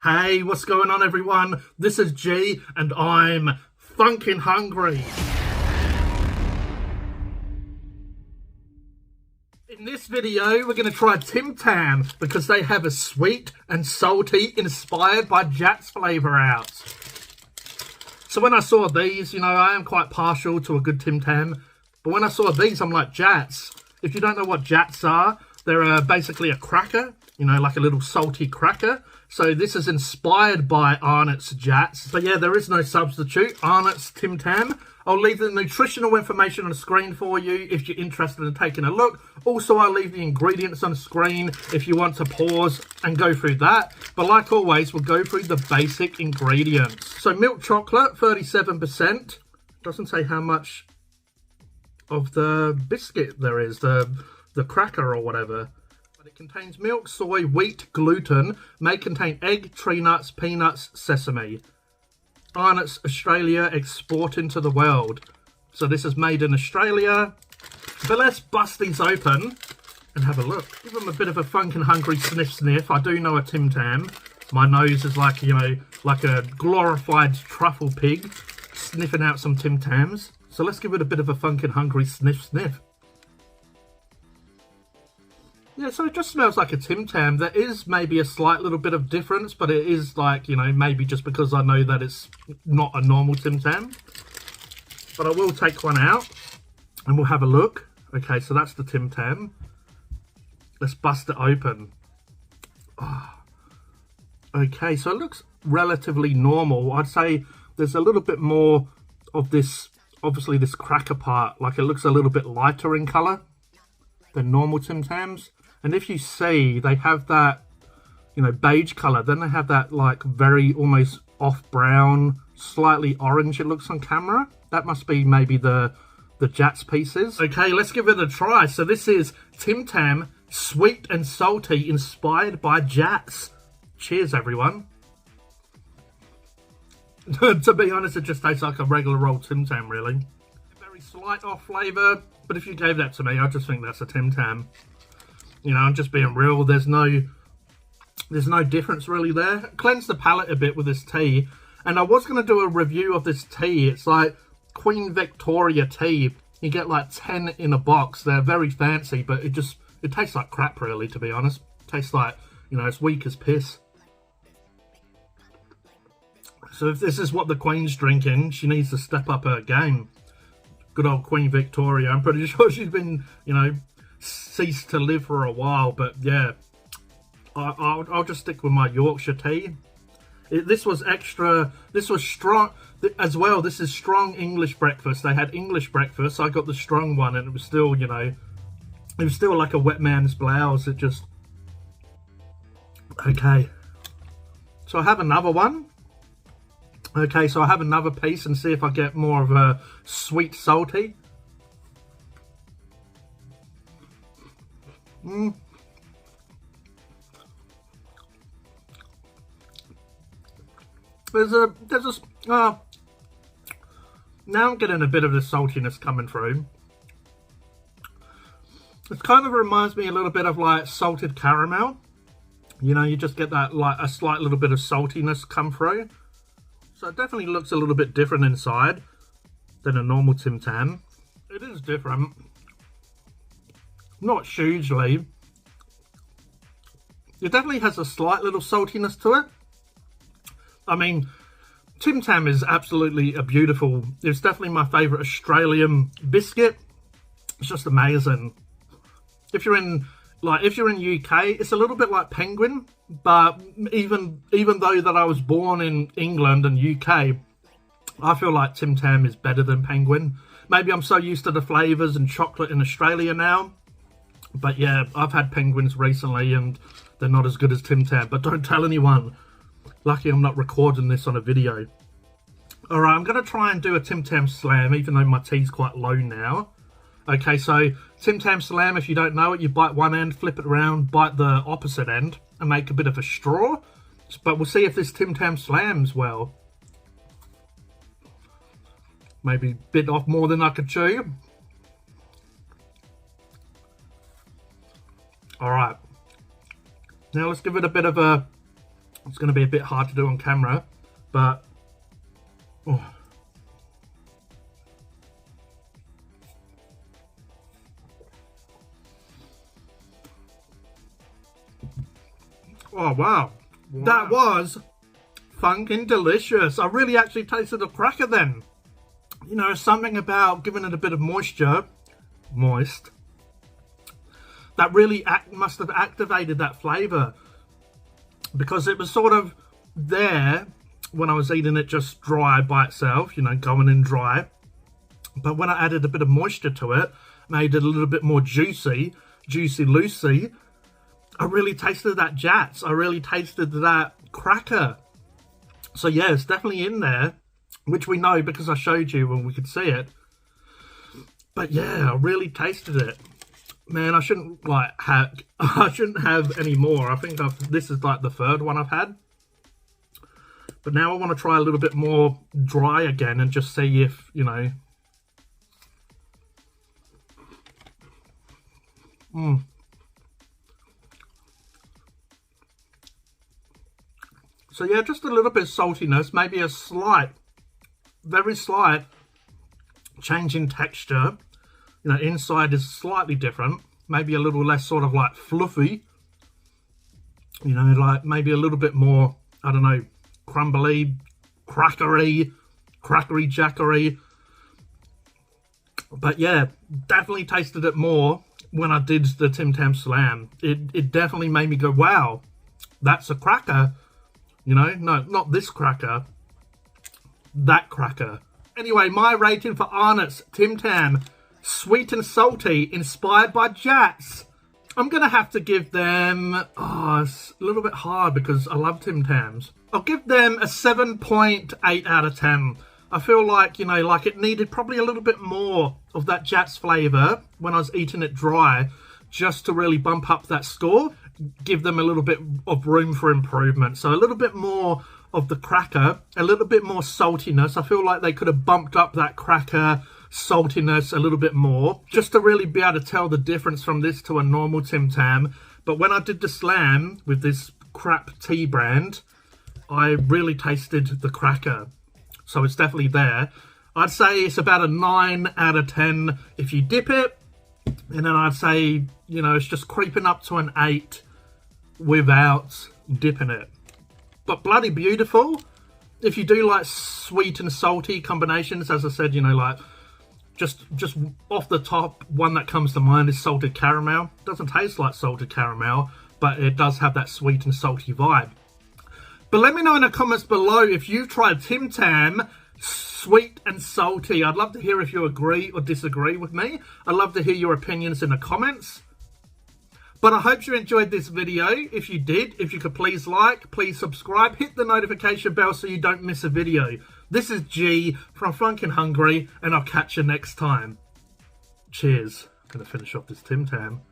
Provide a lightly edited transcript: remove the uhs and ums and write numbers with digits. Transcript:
Hey, what's going on everyone? This is G and I'm funkin' hungry. In this video, we're going to try Tim Tam because they have a sweet and salty inspired by Jatz flavour out. So when I saw these, I am quite partial to a good Tim Tam. But when I saw these, I'm like, Jatz. If you don't know what Jatz are, they're basically a cracker, like a little salty cracker. So this is inspired by Arnott's Jatz. But yeah, there is no substitute. Arnott's Tim Tam. I'll leave the nutritional information on the screen for you if you're interested in taking a look. Also, I'll leave the ingredients on the screen if you want to pause and go through that. But like always, we'll go through the basic ingredients. So milk chocolate, 37%. Doesn't say how much of the biscuit there is, the cracker or whatever. But it contains milk, soy, wheat, gluten, may contain egg, tree nuts, peanuts, sesame. Arnott's Australia export into the world. So this is made in Australia. But let's bust these open and have a look. Give them a bit of a funkin' hungry sniff. I do know a Tim Tam. My nose is like, like a glorified truffle pig sniffing out some Tim Tams. So let's give it a bit of a funkin' hungry sniff. Yeah, so it just smells like a Tim Tam. There is maybe a slight little bit of difference, but it is like, maybe just because I know that it's not a normal Tim Tam. But I will take one out and we'll have a look. Okay, so that's the Tim Tam. Let's bust it open. Oh. Okay, so it looks relatively normal. I'd say there's a little bit more of this, obviously this cracker part. Like it looks a little bit lighter in colour than normal Tim Tams. And if you see, they have that, beige colour. Then they have that, like, very almost off-brown, slightly orange it looks on camera. That must be maybe the Jatz pieces. Okay, let's give it a try. So this is Tim Tam, sweet and salty, inspired by Jatz. Cheers, everyone. To be honest, it just tastes like a regular old Tim Tam, really. Very slight off flavour, but if you gave that to me, I just think that's a Tim Tam. I'm just being real. There's no difference really there. Cleanse the palate a bit with this tea. And I was going to do a review of this tea. It's like Queen Victoria tea. You get like 10 in a box. They're very fancy, but it tastes like crap really, to be honest. It tastes like, it's weak as piss. So if this is what the Queen's drinking, she needs to step up her game. Good old Queen Victoria. I'm pretty sure she's been, ceased to live for a while, but yeah, I'll just stick with my Yorkshire tea. This was strong as well. This is strong English breakfast. They had English breakfast. I got the strong one, and it was still, it was still like a wet man's blouse. It just, okay. So I have another one. Okay, so I have another piece and see if I get more of a sweet salty. Now I'm getting a bit of the saltiness coming through. It kind of reminds me a little bit of like salted caramel. You just get that like a slight little bit of saltiness come through. So it definitely looks a little bit different inside than a normal Tim Tam. It is different. Not hugely. It definitely has a slight little saltiness to it. I mean, Tim Tam is absolutely a beautiful, it's definitely my favourite Australian biscuit. It's just amazing. If you're in UK, it's a little bit like Penguin, but even though that I was born in England and UK, I feel like Tim Tam is better than Penguin. Maybe I'm so used to the flavours and chocolate in Australia now. But yeah, I've had Penguins recently and they're not as good as Tim Tam. But don't tell anyone. Lucky I'm not recording this on a video. Alright, I'm going to try and do a Tim Tam Slam, even though my tea's quite low now. Okay, so Tim Tam Slam, if you don't know it, you bite one end, flip it around, bite the opposite end, and make a bit of a straw. But we'll see if this Tim Tam slams well. Maybe bit off more than I could chew. Alright. Now let's give it a bit of a It's going to be a bit hard to do on camera, but oh. Oh wow. That was funkin' delicious. I really actually tasted the cracker then. You know, something about giving it a bit of moisture, that really must have activated that flavour, because it was sort of there when I was eating it just dry by itself, you know, going in dry. But when I added a bit of moisture to it, made it a little bit more juicy, loosey, I really tasted that Jatz. I really tasted that cracker. So yeah, it's definitely in there, which we know because I showed you when we could see it. But yeah, I really tasted it. Man, I shouldn't have any more. I think this is like the third one I've had. But now I want to try a little bit more dry again and just see if, you know. So yeah, just a little bit of saltiness, maybe a slight, very slight change in texture. You know, inside is slightly different, maybe a little less sort of like fluffy. You know, like maybe a little bit more, I don't know, crumbly, crackery jackery. But yeah, definitely tasted it more when I did the Tim Tam Slam. It definitely made me go, wow, that's a cracker. You know, no, not this cracker, that cracker. Anyway, my rating for Arnott's Tim Tam, sweet and salty, inspired by Jatz. I'm going to have to give them, it's a little bit hard because I love Tim Tams. I'll give them a 7.8 out of 10. I feel like, you know, like it needed probably a little bit more of that Jatz flavour when I was eating it dry, just to really bump up that score, give them a little bit of room for improvement. So a little bit more of the cracker, a little bit more saltiness. I feel like they could have bumped up that cracker saltiness a little bit more, just to really be able to tell the difference from this to a normal Tim Tam. But when I did the Slam with this crap tea brand, I really tasted the cracker. So it's definitely there. I'd say it's about a 9 out of 10 if you dip it. And then I'd say, you know, it's just creeping up to an 8 without dipping it. But bloody beautiful. If you do like sweet and salty combinations, as I said, you know, like just off the top, one that comes to mind is salted caramel. Doesn't taste like salted caramel, but it does have that sweet and salty vibe. But let me know in the comments below if you've tried Tim Tam sweet and salty. I'd love to hear if you agree or disagree with me. I'd love to hear your opinions in the comments. But I hope you enjoyed this video. If you did, if you could please like, please subscribe, hit the notification bell so you don't miss a video. This is G from Phunken Hungry, and I'll catch you next time. Cheers. Gonna finish off this Tim Tam.